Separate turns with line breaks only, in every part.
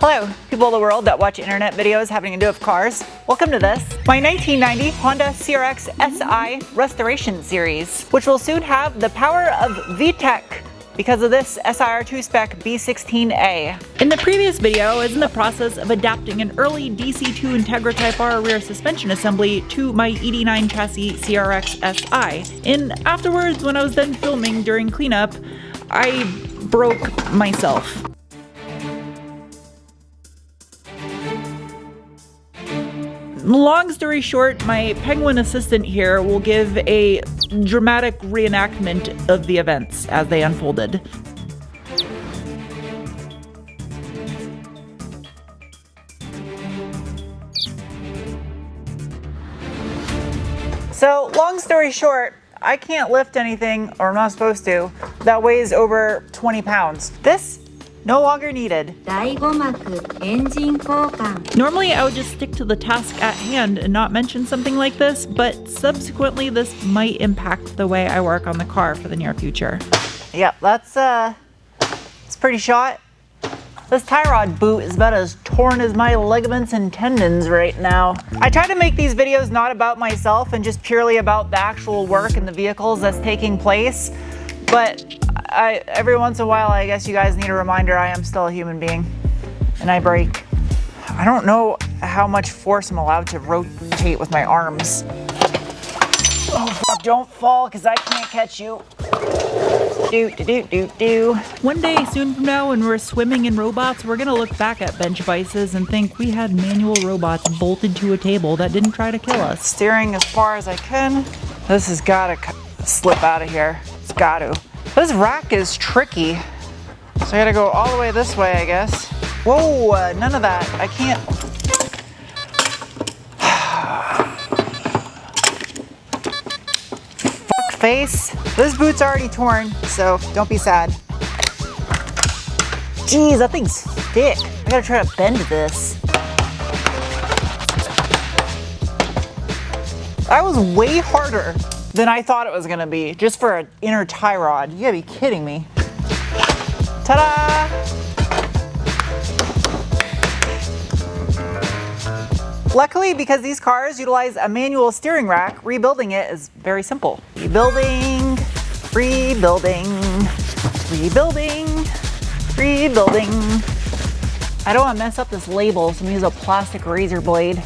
Hello, people of the world that watch internet videos having to do with cars. Welcome to this, my 1990 Honda CRX SI Restoration Series, which will soon have the power of VTEC because of this SIR2 spec B16A. In the previous video, I was in the process of adapting an early DC2 Integra Type R rear suspension assembly to my ED9 chassis CRX SI. And afterwards, when I was done filming during cleanup, I broke myself. Long story short, my penguin assistant here will give a dramatic reenactment of the events as they unfolded. So, long story short, I can't lift anything, or I'm not supposed to, that weighs over 20 pounds. This no longer needed. Normally I would just stick to the task at hand and not mention something like this, but subsequently this might impact the way I work on the car for the near future. Yep, it's pretty shot. This tie rod boot is about as torn as my ligaments and tendons right now. I try to make these videos not about myself and just purely about the actual work and the vehicles that's taking place, but every once in a while, I guess you guys need a reminder I am still a human being, and I break. I don't know how much force I'm allowed to rotate with my arms. Oh, fuck, don't fall, because I can't catch you. One day soon from now, when we're swimming in robots, we're gonna look back at bench vices and think we had manual robots bolted to a table that didn't try to kill us. Steering as far as I can. This has gotta slip out of here. It's gotta. This rack is tricky, so I gotta go all the way this way, I guess. Whoa, none of that. I can't. Fuck face. This boot's already torn, so don't be sad. Jeez, that thing's thick. I gotta try to bend this. That was way harder than I thought it was gonna be, just for an inner tie rod. You gotta be kidding me. Ta-da! Luckily, because these cars utilize a manual steering rack, rebuilding it is very simple. Rebuilding, rebuilding, rebuilding, rebuilding. I don't wanna mess up this label, so I'm gonna use a plastic razor blade.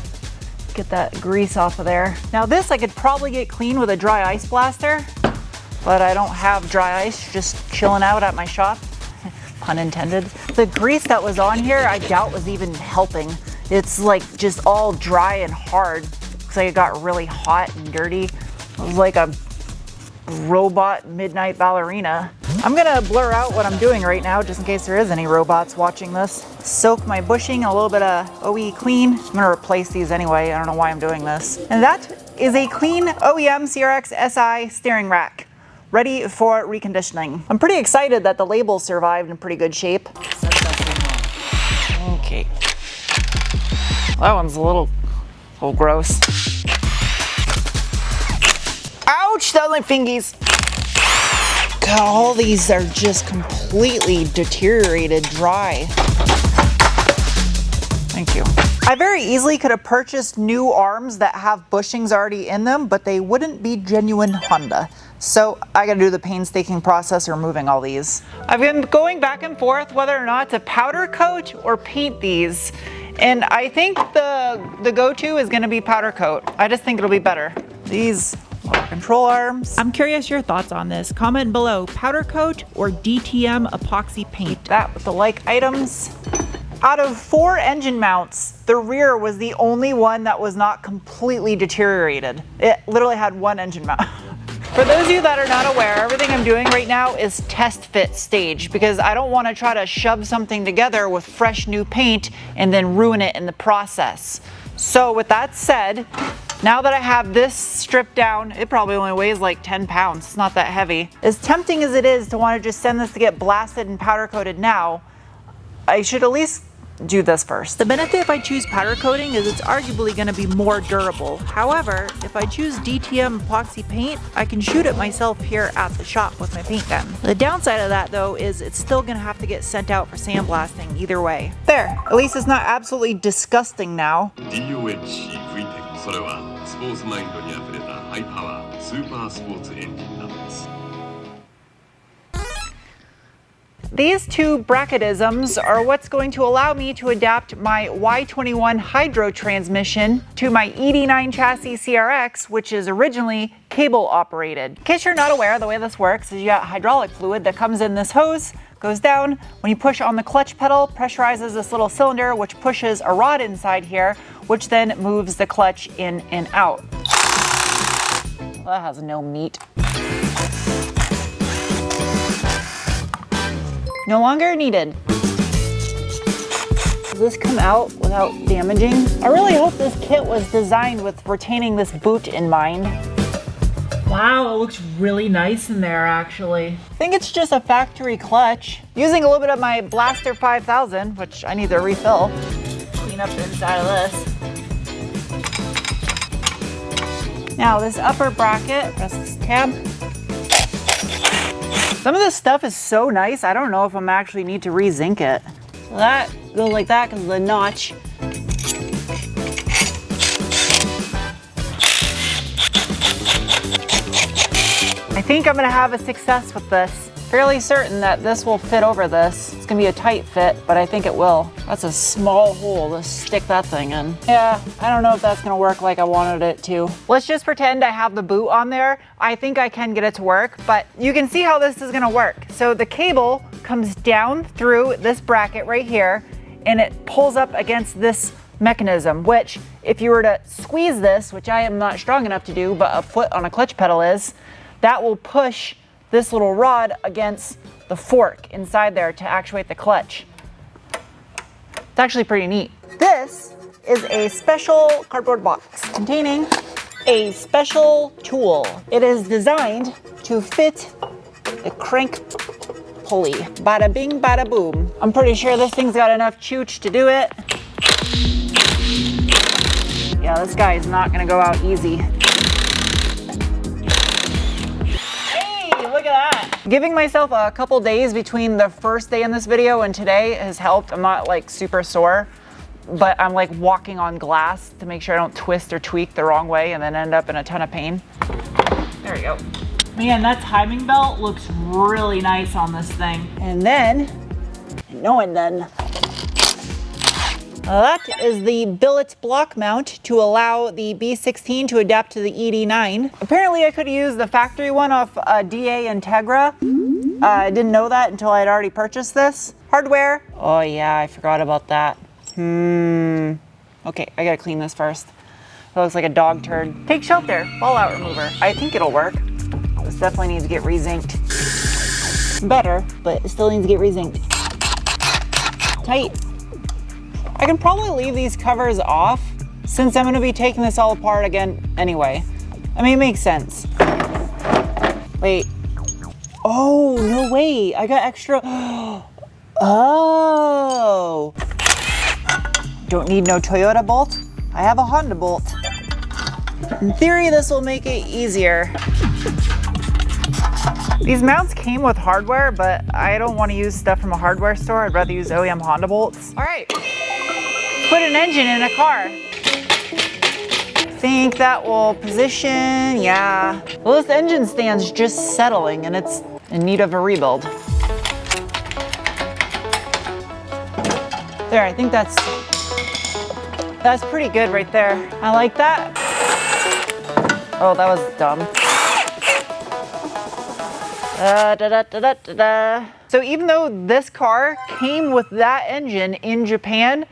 Get that grease off of there. Now this I could probably get clean with a dry ice blaster, but I don't have dry ice, just chilling out at my shop, pun intended. The grease that was on here, I doubt was even helping. It's like just all dry and hard. Looks like it got really hot and dirty. It was like a robot midnight ballerina. I'm gonna blur out what I'm doing right now just in case there is any robots watching this. Soak my bushing in a little bit of OE clean. I'm gonna replace these anyway. I don't know why I'm doing this. And that is a clean OEM CRX SI steering rack, ready for reconditioning. I'm pretty excited that the label survived in pretty good shape. Okay. That one's a little gross. Ouch, that was my fingies. God, all these are just completely deteriorated dry. Thank you. I very easily could have purchased new arms that have bushings already in them, but they wouldn't be genuine Honda. So I gotta do the painstaking process of removing all these. I've been going back and forth whether or not to powder coat or paint these. And I think the go-to is gonna be powder coat. I just think it'll be better. These control arms. I'm curious your thoughts on this. Comment below, powder coat or DTM epoxy paint. That with the like items. Out of 4 engine mounts, the rear was the only one that was not completely deteriorated. It literally had 1 engine mount. For those of you that are not aware, everything I'm doing right now is test fit stage because I don't want to try to shove something together with fresh new paint and then ruin it in the process. So with that said, now that I have this stripped down, it probably only weighs like 10 pounds. It's not that heavy. As tempting as it is to want to just send this to get blasted and powder coated now, I should at least do this first. The benefit if I choose powder coating is it's arguably going to be more durable. However, if I choose DTM epoxy paint, I can shoot it myself here at the shop with my paint gun. The downside of that though is it's still going to have to get sent out for sandblasting either way. There, at least it's not absolutely disgusting now.
DOHC それはスポーツマインドにあふれたハイパワースーパースポーツエンジンなのです。
These two bracketisms are what's going to allow me to adapt my Y21 hydro transmission to my ED9 chassis CRX, which is originally cable operated. In case you're not aware, the way this works is you got hydraulic fluid that comes in this hose, goes down. When you push on the clutch pedal, pressurizes this little cylinder, which pushes a rod inside here, which then moves the clutch in and out. Well, that has no meat. No longer needed. Does this come out without damaging? I really hope this kit was designed with retaining this boot in mind. Wow, it looks really nice in there actually. I think it's just a factory clutch. Using a little bit of my Blaster 5000, which I need to refill. Clean up the inside of this. Now this upper bracket, press this tab. Some of this stuff is so nice, I don't know if I'm actually need to re-zinc it. So that goes like that because of the notch. I think I'm gonna have a success with this. Fairly certain that this will fit over this. It's gonna be a tight fit, but I think it will. That's a small hole to stick that thing in. Yeah, I don't know if that's gonna work like I wanted it to. Let's just pretend I have the boot on there. I think I can get it to work, but you can see how this is gonna work. So the cable comes down through this bracket right here, and it pulls up against this mechanism, which if you were to squeeze this, which I am not strong enough to do, but a foot on a clutch pedal is, that will push this little rod against the fork inside there to actuate the clutch. It's actually pretty neat. This is a special cardboard box containing a special tool. It is designed to fit the crank pulley. Bada bing, bada boom. I'm pretty sure this thing's got enough chooch to do it. Yeah, this guy is not gonna go out easy. Look at that. Giving myself a couple days between the first day in this video and today has helped. I'm not like super sore, but I'm like walking on glass to make sure I don't twist or tweak the wrong way and then end up in a ton of pain. There we go. Man, that timing belt looks really nice on this thing. And then, that is the billet block mount to allow the B16 to adapt to the ED9. Apparently I could use the factory one off DA Integra. I didn't know that until I had already purchased this. Hardware. Oh yeah, I forgot about that. Okay, I gotta clean this first. It looks like a dog turd. Take shelter, fallout remover. I think it'll work. This definitely needs to get re-zinced. Better, but it still needs to get re-zinced. Tight. I can probably leave these covers off since I'm gonna be taking this all apart again anyway. I mean, it makes sense. Wait. Oh, no way. I got extra. Oh. Don't need no Toyota bolt. I have a Honda bolt. In theory, this will make it easier. These mounts came with hardware, but I don't want to use stuff from a hardware store. I'd rather use OEM Honda bolts. All right. Put an engine in a car. Think that will position, yeah. Well, this engine stand's just settling and it's in need of a rebuild. There, I think that's pretty good right there. I like that. Oh, that was dumb. So even though this car came with that engine in Japan,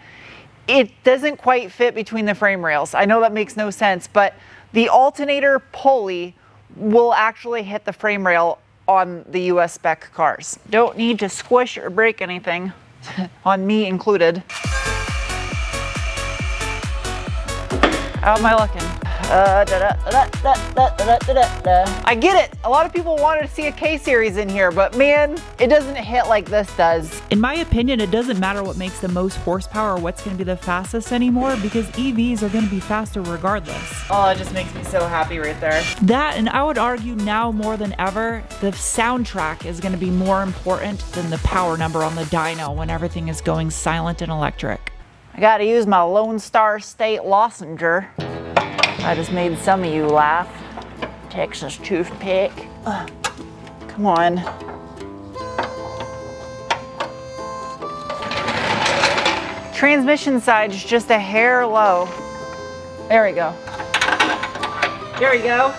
it doesn't quite fit between the frame rails. I know that makes no sense, but the alternator pulley will actually hit the frame rail on the US spec cars. Don't need to squish or break anything, on me included. How am I looking? I get it. A lot of people wanted to see a K-series in here, but man, it doesn't hit like this does.
In my opinion, it doesn't matter what makes the most horsepower or what's going to be the fastest anymore, because EVs are going to be faster regardless.
Oh, it just makes me so happy right there.
That, and I would argue now more than ever, the soundtrack is going to be more important than the power number on the dyno when everything is going silent and electric.
I gotta use my Lone Star State lozenger. I just made some of you laugh. Texas toothpick. Come on. Transmission side's just a hair low. There we go. There we go.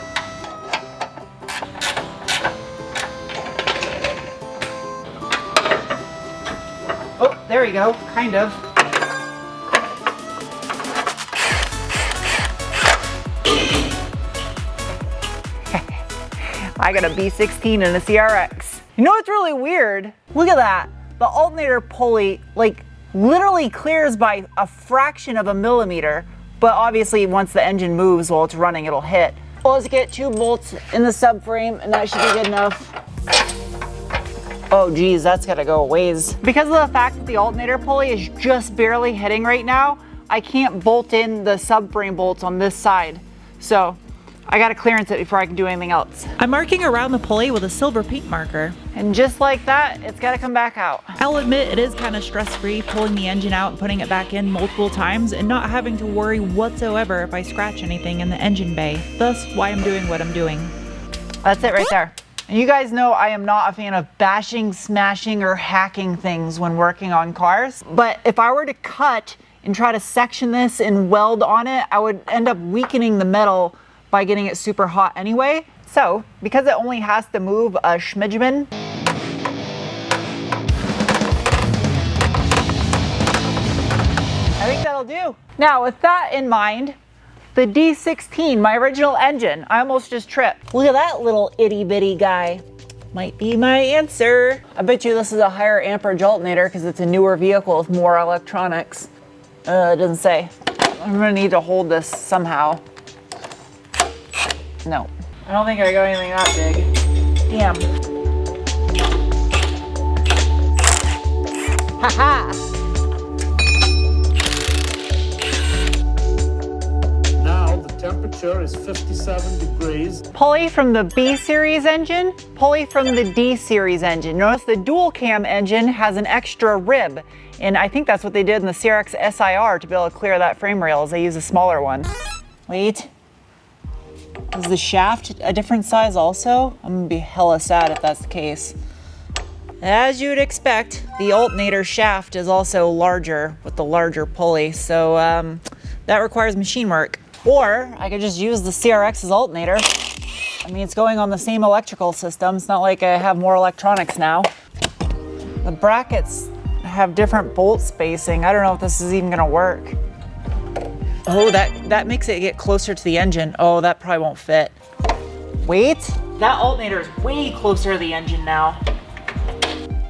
Oh, there we go, kind of. I got a B16 and a CRX. You know what's really weird? Look at that. The alternator pulley, like, literally clears by a fraction of a millimeter, but obviously once the engine moves while it's running, it'll hit. Well, let's get 2 bolts in the subframe and that should be good enough. Oh geez, that's gotta go a ways. Because of the fact that the alternator pulley is just barely hitting right now, I can't bolt in the subframe bolts on this side. So I gotta clearance it before I can do anything else.
I'm marking around the pulley with a silver paint marker.
And just like that, it's gotta come back out.
I'll admit it is kind of stress-free pulling the engine out and putting it back in multiple times and not having to worry whatsoever if I scratch anything in the engine bay. Thus why I'm doing what I'm doing.
That's it right there. And you guys know I am not a fan of bashing, smashing, or hacking things when working on cars. But if I were to cut and try to section this and weld on it, I would end up weakening the metal by getting it super hot anyway. So, because it only has to move a schmidgeman, I think that'll do. Now, with that in mind, the D16, my original engine, I almost just tripped. Look at that little itty bitty guy. Might be my answer. I bet you this is a higher amperage alternator because it's a newer vehicle with more electronics. It doesn't say. I'm gonna need to hold this somehow. No, I don't think I got anything that big. Damn. Haha!
Now the temperature is 57 degrees.
Pulley from the B series engine, pulley from the D series engine. Notice the dual cam engine has an extra rib, and I think that's what they did in the CRX SIR to be able to clear that frame rail, is they use a smaller one. Wait. Is the shaft a different size also? I'm gonna be hella sad if that's the case. As you'd expect, the alternator shaft is also larger with the larger pulley, so that requires machine work. Or I could just use the CRX's alternator. I mean, it's going on the same electrical system. It's not like I have more electronics now. The brackets have different bolt spacing. I don't know if this is even gonna work. Oh, that makes it get closer to the engine. Oh, that probably won't fit. Wait, that alternator is way closer to the engine now.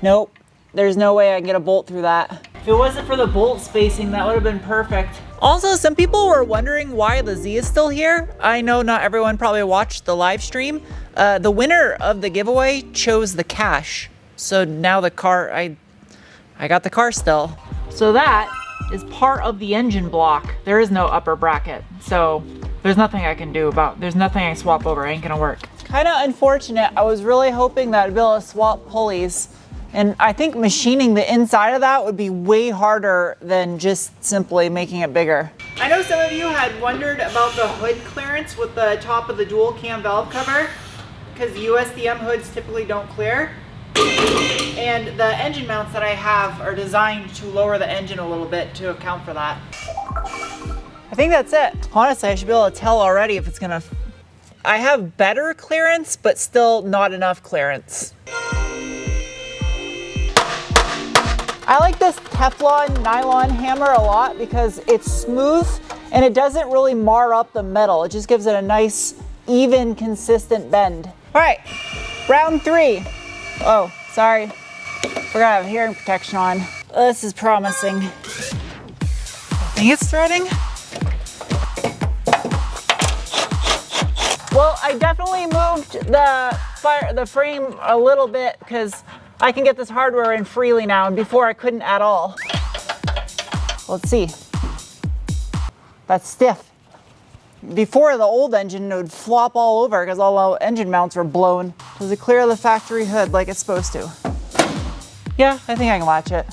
Nope, there's no way I can get a bolt through that. If it wasn't for the bolt spacing, that would have been perfect. Also, some people were wondering why the Z is still here. I know not everyone probably watched the live stream. The winner of the giveaway chose the cash. So now the car, I got the car still. So that is part of the engine block. There is no upper bracket, so there's nothing I can do about, there's nothing I can swap over, it ain't gonna work. It's kind of unfortunate. I was really hoping that I'd be able to swap pulleys, and I think machining the inside of that would be way harder than just simply making it bigger. I know some of you had wondered about the hood clearance with the top of the dual cam valve cover, because USDM hoods typically don't clear. And the engine mounts that I have are designed to lower the engine a little bit to account for that. I think that's it. Honestly, I should be able to tell already if it's gonna... I have better clearance, but still not enough clearance. I like this Teflon nylon hammer a lot because it's smooth and it doesn't really mar up the metal. It just gives it a nice, even, consistent bend. All right, round 3. Oh, sorry. Forgot I have hearing protection on. This is promising. I think it's threading. Well, I definitely moved the frame a little bit because I can get this hardware in freely now, and before I couldn't at all. Let's see. That's stiff. Before, the old engine would flop all over because all the engine mounts were blown. Does it clear the factory hood like it's supposed to? Yeah, I think I can latch it.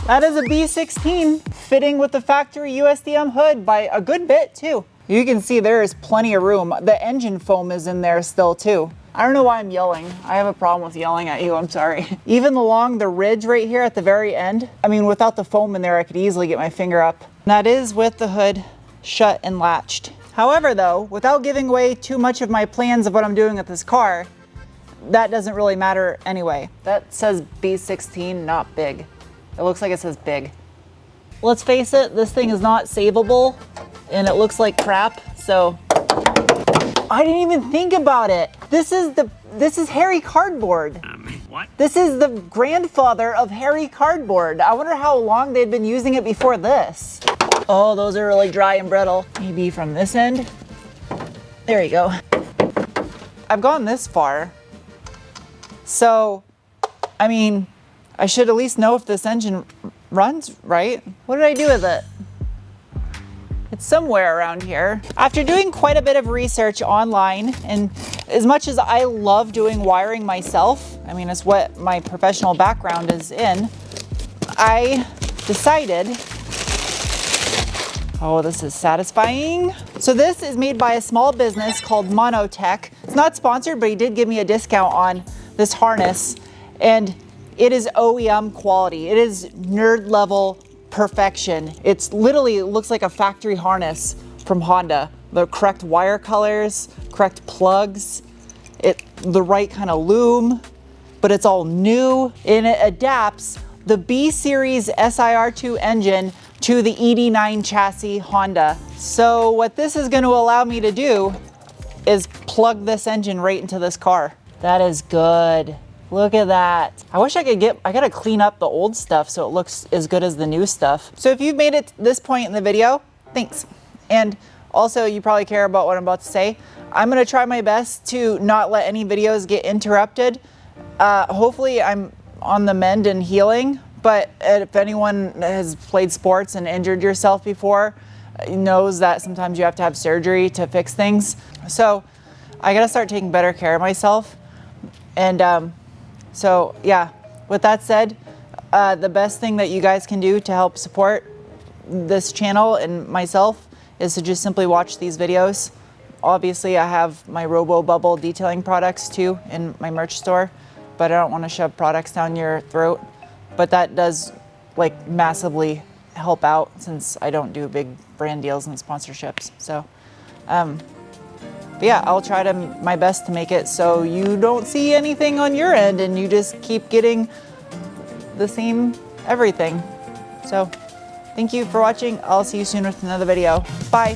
That is a B16 fitting with the factory USDM hood by a good bit too. You can see there is plenty of room. The engine foam is in there still too. I don't know why I'm yelling. I have a problem with yelling at you, I'm sorry. Even along the ridge right here at the very end, I mean, without the foam in there, I could easily get my finger up. And that is with the hood shut and latched. However though, without giving away too much of my plans of what I'm doing with this car, that doesn't really matter anyway. That says B16, not big. It looks like it says big. Let's face it, this thing is not savable and it looks like crap, so I didn't even think about it. This is Harry Cardboard.
What?
This is the grandfather of Harry Cardboard. I wonder how long they'd been using it before this. Oh, those are really dry and brittle. Maybe from this end. There you go. I've gone this far. So, I mean, I should at least know if this engine runs right. What did I do with it? It's somewhere around here. After doing quite a bit of research online, and as much as I love doing wiring myself, I mean, it's what my professional background is in, I decided, oh, this is satisfying. So this is made by a small business called Monotech. It's not sponsored, but he did give me a discount on this harness, and it is OEM quality. It is nerd level perfection. It's literally, it looks like a factory harness from Honda. The correct wire colors, correct plugs, the right kind of loom, but it's all new, and it adapts the B Series SIR2 engine to the ED9 chassis Honda. So what this is going to allow me to do is plug this engine right into this car. That is good. Look at that. I wish I could I gotta clean up the old stuff so it looks as good as the new stuff. So if you've made it to this point in the video, thanks. And also you probably care about what I'm about to say. I'm gonna try my best to not let any videos get interrupted. Hopefully I'm on the mend and healing, but if anyone has played sports and injured yourself before, knows that sometimes you have to have surgery to fix things. So I gotta start taking better care of myself. And so yeah, with that said, the best thing that you guys can do to help support this channel and myself is to just simply watch these videos. Obviously I have my Robo Bubble detailing products too in my merch store, but I don't want to shove products down your throat. But that does like massively help out since I don't do big brand deals and sponsorships. So but yeah, I'll try my best to make it so you don't see anything on your end and you just keep getting the same everything. So thank you for watching. I'll see you soon with another video. Bye.